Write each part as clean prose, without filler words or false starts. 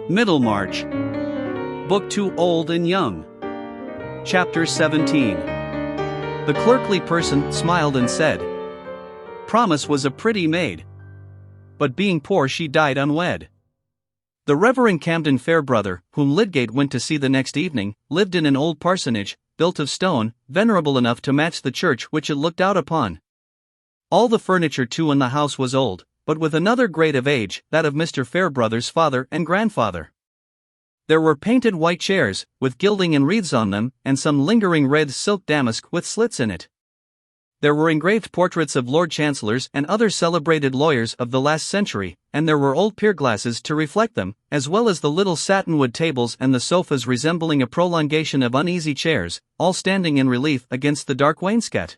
Middlemarch. Book 2, Old and Young. Chapter 17. The clerkly person smiled and said, Promise was a pretty maid, but being poor she died unwed. The Reverend Camden Fairbrother, whom Lydgate went to see the next evening, lived in an old parsonage, built of stone, venerable enough to match the church which it looked out upon. All the furniture too in the house was old, but with another grade of age, that of Mr. Fairbrother's father and grandfather. There were painted white chairs, with gilding and wreaths on them, and some lingering red silk damask with slits in it. There were engraved portraits of Lord Chancellors and other celebrated lawyers of the last century, and there were old pier glasses to reflect them, as well as the little satinwood tables and the sofas resembling a prolongation of uneasy chairs, all standing in relief against the dark wainscot.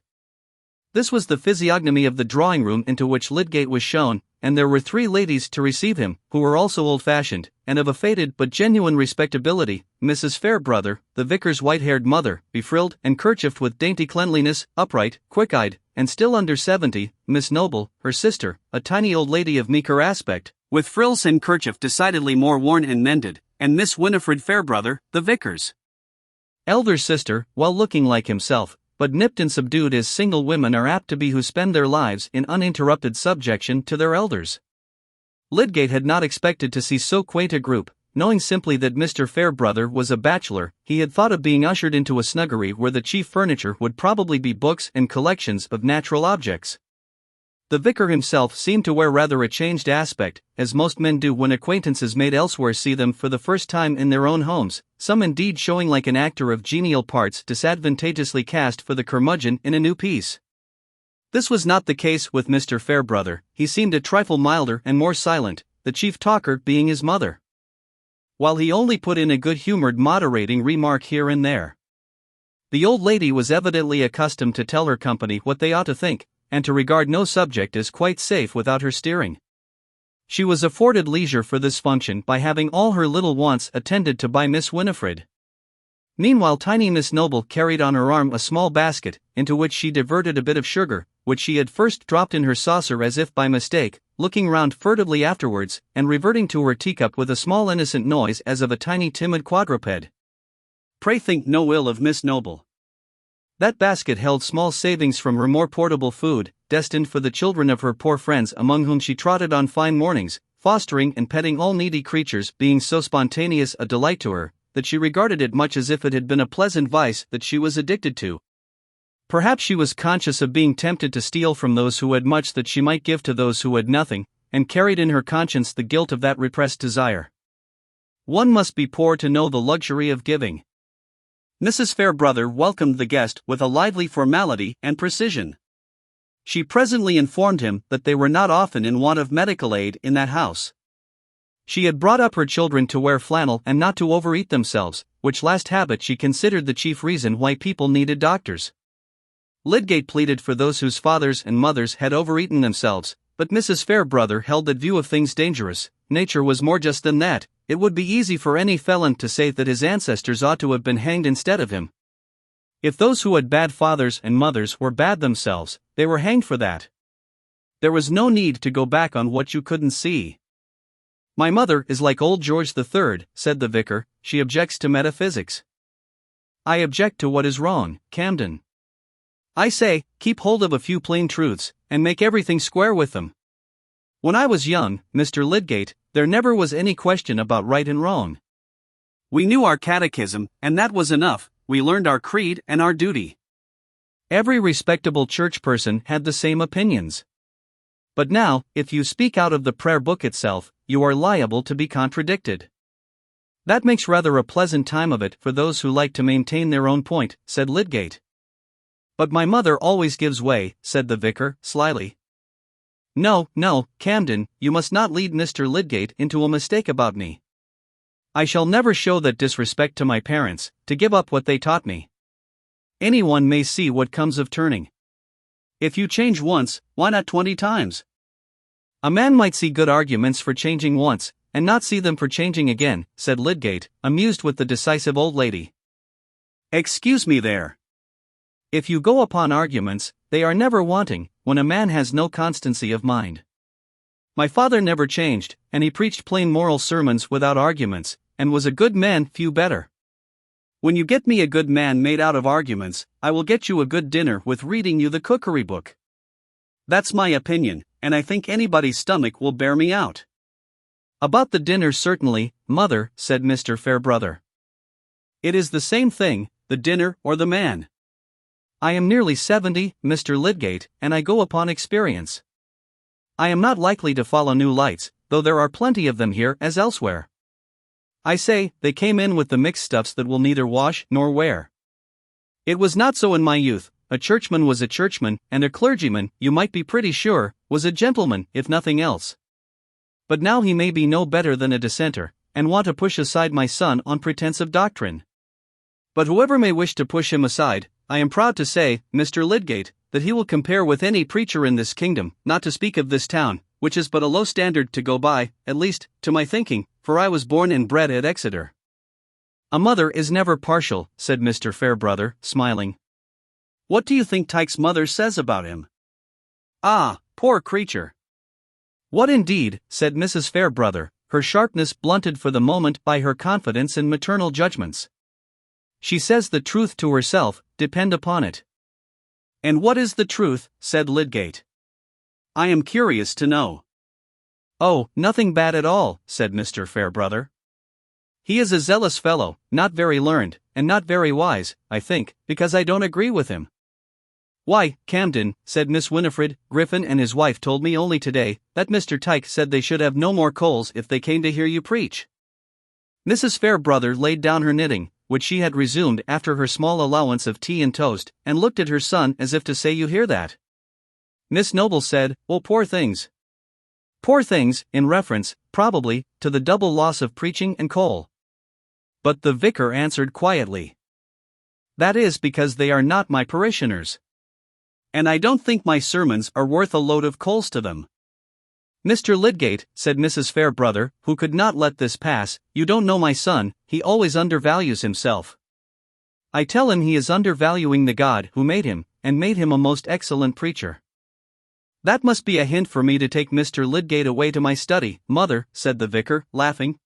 This was the physiognomy of the drawing-room into which Lydgate was shown, and there were 3 ladies to receive him, who were also old-fashioned, and of a faded but genuine respectability: Mrs. Fairbrother, the vicar's white-haired mother, befrilled and kerchiefed with dainty cleanliness, upright, quick-eyed, and still under 70; Miss Noble, her sister, a tiny old lady of meeker aspect, with frills and kerchief decidedly more worn and mended; and Miss Winifred Fairbrother, the vicar's elder sister, well looking like himself, but nipped and subdued as single women are apt to be who spend their lives in uninterrupted subjection to their elders. Lydgate had not expected to see so quaint a group. Knowing simply that Mr. Fairbrother was a bachelor, he had thought of being ushered into a snuggery where the chief furniture would probably be books and collections of natural objects. The vicar himself seemed to wear rather a changed aspect, as most men do when acquaintances made elsewhere see them for the first time in their own homes, some indeed showing like an actor of genial parts disadvantageously cast for the curmudgeon in a new piece. This was not the case with Mr. Fairbrother. He seemed a trifle milder and more silent, the chief talker being his mother, while he only put in a good-humored moderating remark here and there. The old lady was evidently accustomed to tell her company what they ought to think, and to regard no subject as quite safe without her steering. She was afforded leisure for this function by having all her little wants attended to by Miss Winifred. Meanwhile tiny Miss Noble carried on her arm a small basket, into which she diverted a bit of sugar, which she had first dropped in her saucer as if by mistake, looking round furtively afterwards, and reverting to her teacup with a small innocent noise as of a tiny timid quadruped. Pray think no ill of Miss Noble. That basket held small savings from her more portable food, destined for the children of her poor friends among whom she trotted on fine mornings, fostering and petting all needy creatures, being so spontaneous a delight to her, that she regarded it much as if it had been a pleasant vice that she was addicted to. Perhaps she was conscious of being tempted to steal from those who had much that she might give to those who had nothing, and carried in her conscience the guilt of that repressed desire. One must be poor to know the luxury of giving. Mrs. Fairbrother welcomed the guest with a lively formality and precision. She presently informed him that they were not often in want of medical aid in that house. She had brought up her children to wear flannel and not to overeat themselves, which last habit she considered the chief reason why people needed doctors. Lydgate pleaded for those whose fathers and mothers had overeaten themselves, but Mrs. Fairbrother held that view of things dangerous. Nature was more just than that. It would be easy for any felon to say that his ancestors ought to have been hanged instead of him. If those who had bad fathers and mothers were bad themselves, they were hanged for that. There was no need to go back on what you couldn't see. My mother is like old George III, said the vicar. She objects to metaphysics. I object to what is wrong, Camden. I say, keep hold of a few plain truths, and make everything square with them. When I was young, Mr. Lydgate, there never was any question about right and wrong. We knew our catechism, and that was enough. We learned our creed and our duty. Every respectable church person had the same opinions. But now, if you speak out of the prayer book itself, you are liable to be contradicted. That makes rather a pleasant time of it for those who like to maintain their own point, said Lydgate. But my mother always gives way, said the vicar, slyly. No, Camden, you must not lead Mr. Lydgate into a mistake about me. I shall never show that disrespect to my parents, to give up what they taught me. Anyone may see what comes of turning. If you change once, why not 20 times? A man might see good arguments for changing once, and not see them for changing again, said Lydgate, amused with the decisive old lady. Excuse me there. If you go upon arguments, they are never wanting, when a man has no constancy of mind. My father never changed, and he preached plain moral sermons without arguments, and was a good man, few better. When you get me a good man made out of arguments, I will get you a good dinner with reading you the cookery book. That's my opinion, and I think anybody's stomach will bear me out. About the dinner certainly, mother, said Mr. Fairbrother. It is the same thing, the dinner or the man. I am nearly 70, Mr. Lydgate, and I go upon experience. I am not likely to follow new lights, though there are plenty of them here as elsewhere. I say, they came in with the mixed stuffs that will neither wash nor wear. It was not so in my youth. A churchman was a churchman, and a clergyman, you might be pretty sure, was a gentleman, if nothing else. But now he may be no better than a dissenter, and want to push aside my son on pretense of doctrine. But whoever may wish to push him aside, I am proud to say, Mr. Lydgate, that he will compare with any preacher in this kingdom, not to speak of this town, which is but a low standard to go by, at least, to my thinking, for I was born and bred at Exeter. A mother is never partial, said Mr. Fairbrother, smiling. What do you think Tyke's mother says about him? Ah, poor creature. What indeed, said Mrs. Fairbrother, her sharpness blunted for the moment by her confidence in maternal judgments. She says the truth to herself, depend upon it. And what is the truth, said Lydgate. I am curious to know. Oh, nothing bad at all, said Mr. Fairbrother. He is a zealous fellow, not very learned, and not very wise, I think, because I don't agree with him. Why, Camden, said Miss Winifred, Griffin and his wife told me only today that Mr. Tyke said they should have no more coals if they came to hear you preach. Mrs. Fairbrother laid down her knitting, which she had resumed after her small allowance of tea and toast, and looked at her son as if to say, you hear that? Miss Noble said, oh, poor things. Poor things, in reference, probably, to the double loss of preaching and coal. But the vicar answered quietly. That is because they are not my parishioners. And I don't think my sermons are worth a load of coals to them. Mr. Lydgate, said Mrs. Fairbrother, who could not let this pass, you don't know my son, he always undervalues himself. I tell him he is undervaluing the God who made him, and made him a most excellent preacher. That must be a hint for me to take Mr. Lydgate away to my study, mother, said the vicar, laughing.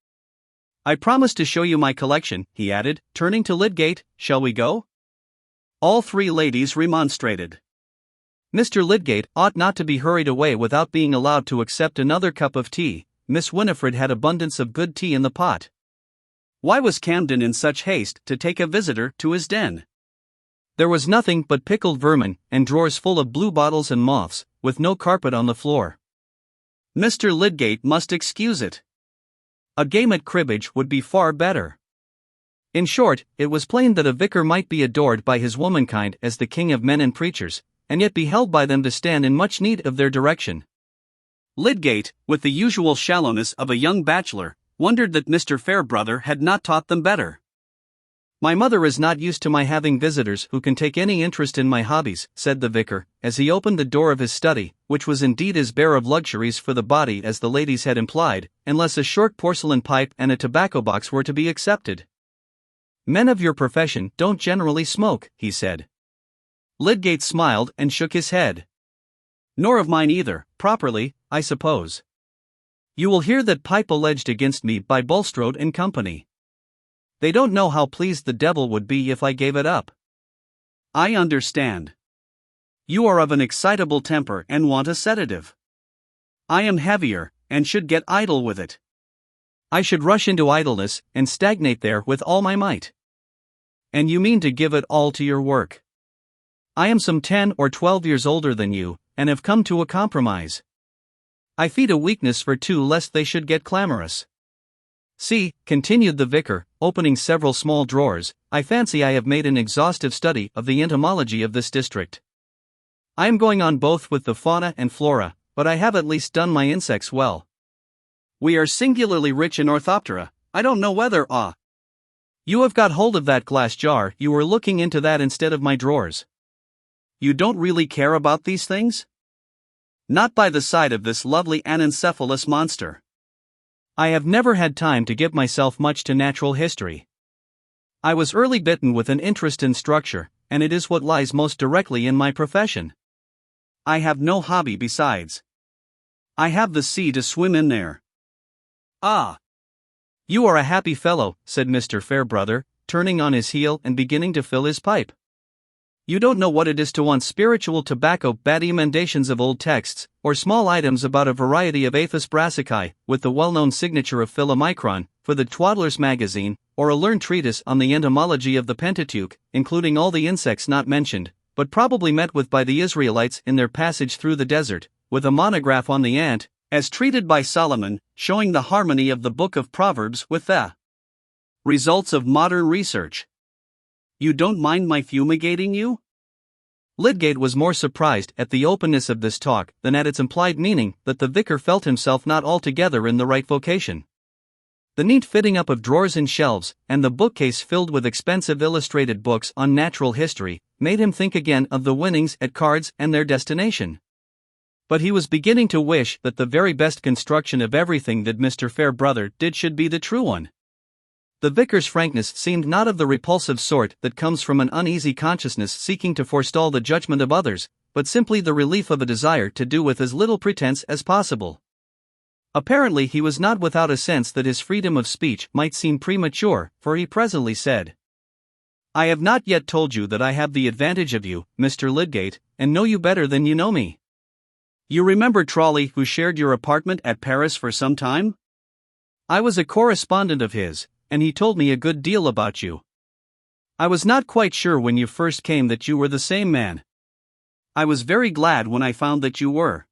I promise to show you my collection, he added, turning to Lydgate, shall we go? All three ladies remonstrated. Mr. Lydgate ought not to be hurried away without being allowed to accept another cup of tea. Miss Winifred had abundance of good tea in the pot. Why was Camden in such haste to take a visitor to his den? There was nothing but pickled vermin, and drawers full of blue bottles and moths, with no carpet on the floor. Mr. Lydgate must excuse it. A game at cribbage would be far better. In short, it was plain that a vicar might be adored by his womankind as the king of men and preachers, and yet be held by them to stand in much need of their direction. Lydgate, with the usual shallowness of a young bachelor, wondered that Mr. Fairbrother had not taught them better. My mother is not used to my having visitors who can take any interest in my hobbies, said the vicar, as he opened the door of his study, which was indeed as bare of luxuries for the body as the ladies had implied, unless a short porcelain pipe and a tobacco box were to be accepted. Men of your profession don't generally smoke, he said. Lydgate smiled and shook his head. Nor of mine either, properly, I suppose. You will hear that pipe alleged against me by Bulstrode and Company. They don't know how pleased the devil would be if I gave it up. I understand. You are of an excitable temper and want a sedative. I am heavier, and should get idle with it. I should rush into idleness, and stagnate there with all my might. And you mean to give it all to your work. I am some 10 or 12 years older than you, and have come to a compromise. I feed a weakness for two lest they should get clamorous. See, continued the vicar, opening several small drawers, I fancy I have made an exhaustive study of the entomology of this district. I am going on both with the fauna and flora, but I have at least done my insects well. We are singularly rich in orthoptera, I don't know whether you have got hold of that glass jar, you were looking into that instead of my drawers. You don't really care about these things? Not by the side of this lovely anencephalous monster. I have never had time to give myself much to natural history. I was early bitten with an interest in structure, and it is what lies most directly in my profession. I have no hobby besides. I have the sea to swim in there. Ah! You are a happy fellow, said Mr. Fairbrother, turning on his heel and beginning to fill his pipe. You don't know what it is to want spiritual tobacco, bad emendations of old texts, or small items about a variety of aphis brassicae, with the well-known signature of Philomicron, for the Twaddler's Magazine, or a learned treatise on the entomology of the Pentateuch, including all the insects not mentioned, but probably met with by the Israelites in their passage through the desert, with a monograph on the ant, as treated by Solomon, showing the harmony of the book of Proverbs with the results of modern research. You don't mind my fumigating you? Lydgate was more surprised at the openness of this talk than at its implied meaning that the vicar felt himself not altogether in the right vocation. The neat fitting up of drawers and shelves, and the bookcase filled with expensive illustrated books on natural history, made him think again of the winnings at cards and their destination. But he was beginning to wish that the very best construction of everything that Mr. Fairbrother did should be the true one. The vicar's frankness seemed not of the repulsive sort that comes from an uneasy consciousness seeking to forestall the judgment of others, but simply the relief of a desire to do with as little pretense as possible. Apparently he was not without a sense that his freedom of speech might seem premature, for he presently said, I have not yet told you that I have the advantage of you, Mr. Lydgate, and know you better than you know me. You remember Trolley, who shared your apartment at Paris for some time? I was a correspondent of his, and he told me a good deal about you. I was not quite sure when you first came that you were the same man. I was very glad when I found that you were.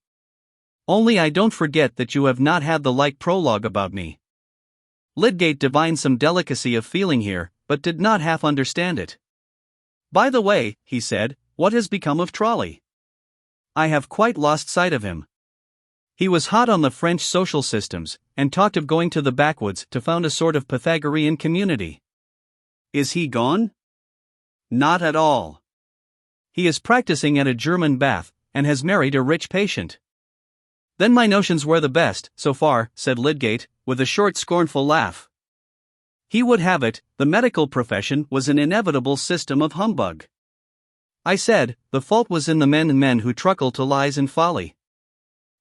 Only I don't forget that you have not had the like prologue about me. Lydgate divined some delicacy of feeling here, but did not half understand it. By the way, he said, what has become of Trolley? I have quite lost sight of him. He was hot on the French social systems, and talked of going to the backwoods to found a sort of Pythagorean community. Is he gone? Not at all. He is practicing at a German bath, and has married a rich patient. Then my notions were the best, so far, said Lydgate, with a short scornful laugh. He would have it, the medical profession was an inevitable system of humbug. I said, the fault was in the men who truckle to lies and folly.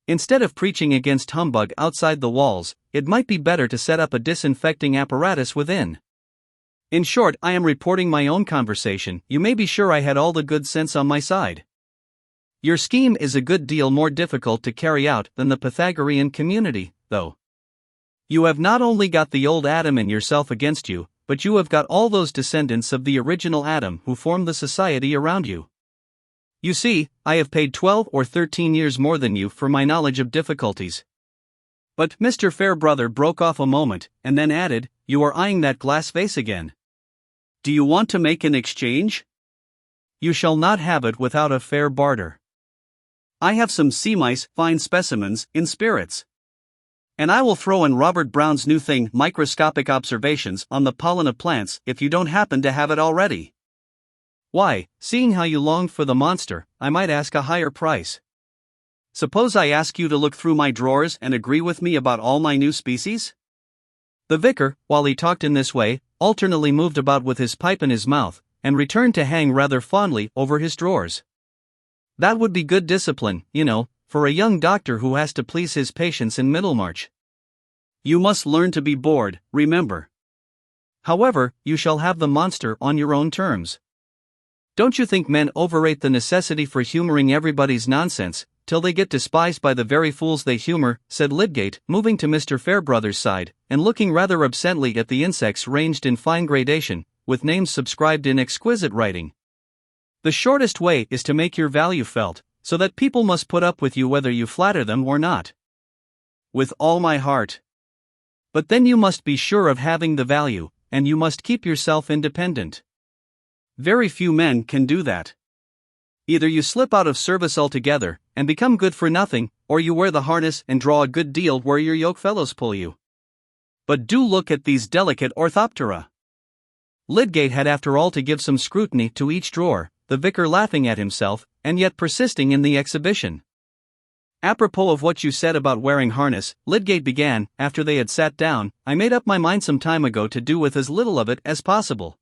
Instead of preaching against humbug outside the walls, it might be better to set up a disinfecting apparatus within. In short, I am reporting my own conversation. You may be sure I had all the good sense on my side. Your scheme is a good deal more difficult to carry out than the Pythagorean community, though. You have not only got the old Adam and yourself against you, but you have got all those descendants of the original Adam who formed the society around you. You see, I have paid 12 or 13 years more than you for my knowledge of difficulties. But Mr. Fairbrother broke off a moment, and then added, you are eyeing that glass vase again. Do you want to make an exchange? You shall not have it without a fair barter. I have some sea mice, fine specimens, in spirits. And I will throw in Robert Brown's new thing, Microscopic Observations on the Pollen of Plants, if you don't happen to have it already. Why, seeing how you longed for the monster, I might ask a higher price. Suppose I ask you to look through my drawers and agree with me about all my new species? The vicar, while he talked in this way, alternately moved about with his pipe in his mouth, and returned to hang rather fondly over his drawers. That would be good discipline, you know, for a young doctor who has to please his patients in Middlemarch. You must learn to be bored, remember. However, you shall have the monster on your own terms. Don't you think men overrate the necessity for humoring everybody's nonsense, till they get despised by the very fools they humor, said Lydgate, moving to Mr. Fairbrother's side, and looking rather absently at the insects ranged in fine gradation, with names subscribed in exquisite writing. The shortest way is to make your value felt, so that people must put up with you whether you flatter them or not. With all my heart. But then you must be sure of having the value, and you must keep yourself independent. Very few men can do that. Either you slip out of service altogether, and become good for nothing, or you wear the harness and draw a good deal where your yoke fellows pull you. But do look at these delicate orthoptera. Lydgate had after all to give some scrutiny to each drawer, the vicar laughing at himself, and yet persisting in the exhibition. Apropos of what you said about wearing harness, Lydgate began, after they had sat down, I made up my mind some time ago to do with as little of it as possible.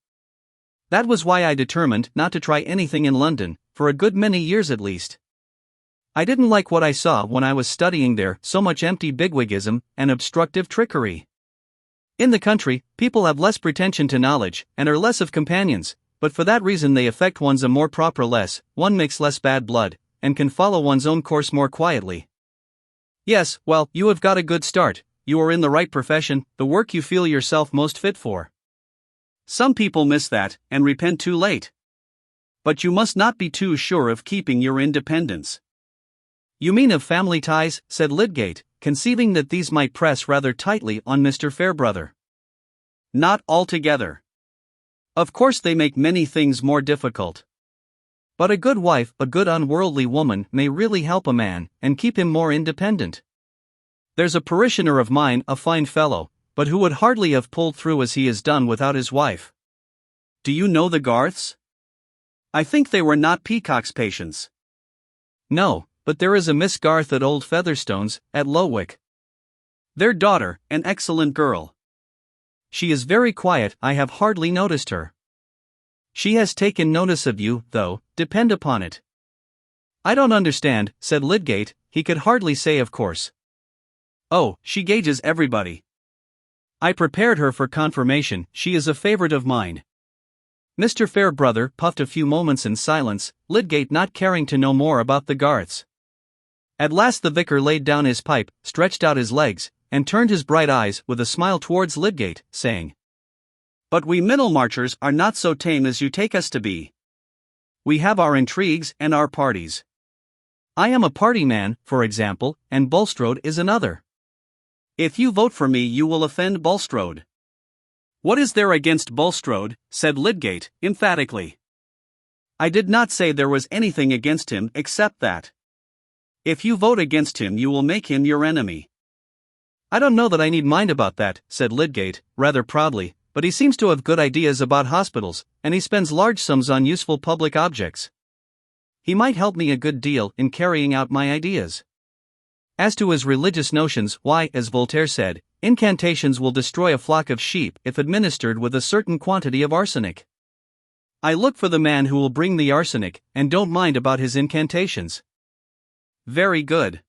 That was why I determined not to try anything in London, for a good many years at least. I didn't like what I saw when I was studying there, so much empty bigwigism and obstructive trickery. In the country, people have less pretension to knowledge, and are less of companions, but for that reason they affect one's amour propre less, one makes less bad blood, and can follow one's own course more quietly. Yes, well, you have got a good start, you are in the right profession, the work you feel yourself most fit for. Some people miss that, and repent too late. But you must not be too sure of keeping your independence. You mean of family ties, said Lydgate, conceiving that these might press rather tightly on Mr. Fairbrother. Not altogether. Of course they make many things more difficult. But a good wife, a good unworldly woman, may really help a man, and keep him more independent. There's a parishioner of mine, a fine fellow, but who would hardly have pulled through as he has done without his wife. Do you know the Garths? I think they were not Peacock's patients. No, but there is a Miss Garth at Old Featherstone's, at Lowick. Their daughter, an excellent girl. She is very quiet, I have hardly noticed her. She has taken notice of you, though, depend upon it. I don't understand, said Lydgate, he could hardly say of course. Oh, she gauges everybody. I prepared her for confirmation, she is a favorite of mine. Mr. Fairbrother puffed a few moments in silence, Lydgate not caring to know more about the Garths. At last the vicar laid down his pipe, stretched out his legs, and turned his bright eyes with a smile towards Lydgate, saying, But we Middlemarchers are not so tame as you take us to be. We have our intrigues and our parties. I am a party man, for example, and Bulstrode is another. If you vote for me you will offend Bulstrode. What is there against Bulstrode? Said Lydgate, emphatically. I did not say there was anything against him except that. If you vote against him you will make him your enemy. I don't know that I need mind about that, said Lydgate, rather proudly, but he seems to have good ideas about hospitals, and he spends large sums on useful public objects. He might help me a good deal in carrying out my ideas. As to his religious notions, why, as Voltaire said, incantations will destroy a flock of sheep if administered with a certain quantity of arsenic. I look for the man who will bring the arsenic, and don't mind about his incantations. Very good.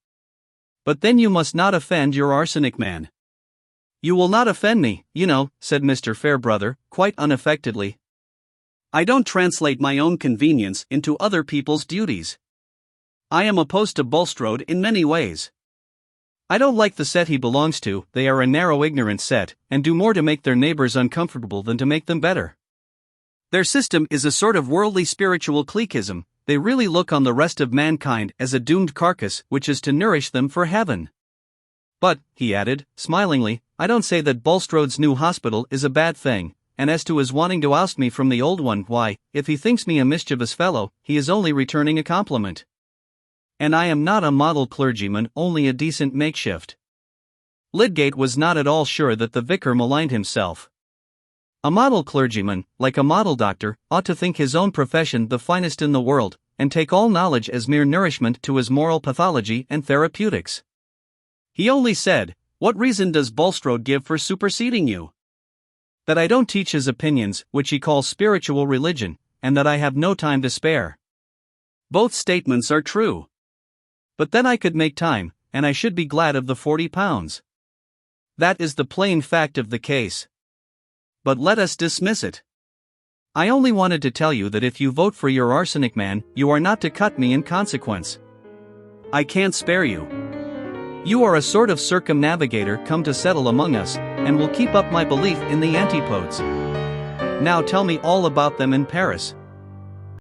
But then you must not offend your arsenic man. You will not offend me, you know, said Mr. Fairbrother, quite unaffectedly. I don't translate my own convenience into other people's duties. I am opposed to Bulstrode in many ways. I don't like the set he belongs to, they are a narrow ignorant set, and do more to make their neighbors uncomfortable than to make them better. Their system is a sort of worldly spiritual cliquism, they really look on the rest of mankind as a doomed carcass which is to nourish them for heaven. But, he added, smilingly, I don't say that Bulstrode's new hospital is a bad thing, and as to his wanting to oust me from the old one, why, if he thinks me a mischievous fellow, he is only returning a compliment. And I am not a model clergyman, only a decent makeshift. Lydgate was not at all sure that the vicar maligned himself. A model clergyman, like a model doctor, ought to think his own profession the finest in the world, and take all knowledge as mere nourishment to his moral pathology and therapeutics. He only said, What reason does Bulstrode give for superseding you? That I don't teach his opinions, which he calls spiritual religion, and that I have no time to spare. Both statements are true. But then I could make time, and I should be glad of the £40. That is the plain fact of the case. But let us dismiss it. I only wanted to tell you that if you vote for your arsenic man, you are not to cut me in consequence. I can't spare you. You are a sort of circumnavigator come to settle among us, and will keep up my belief in the antipodes. Now tell me all about them in Paris.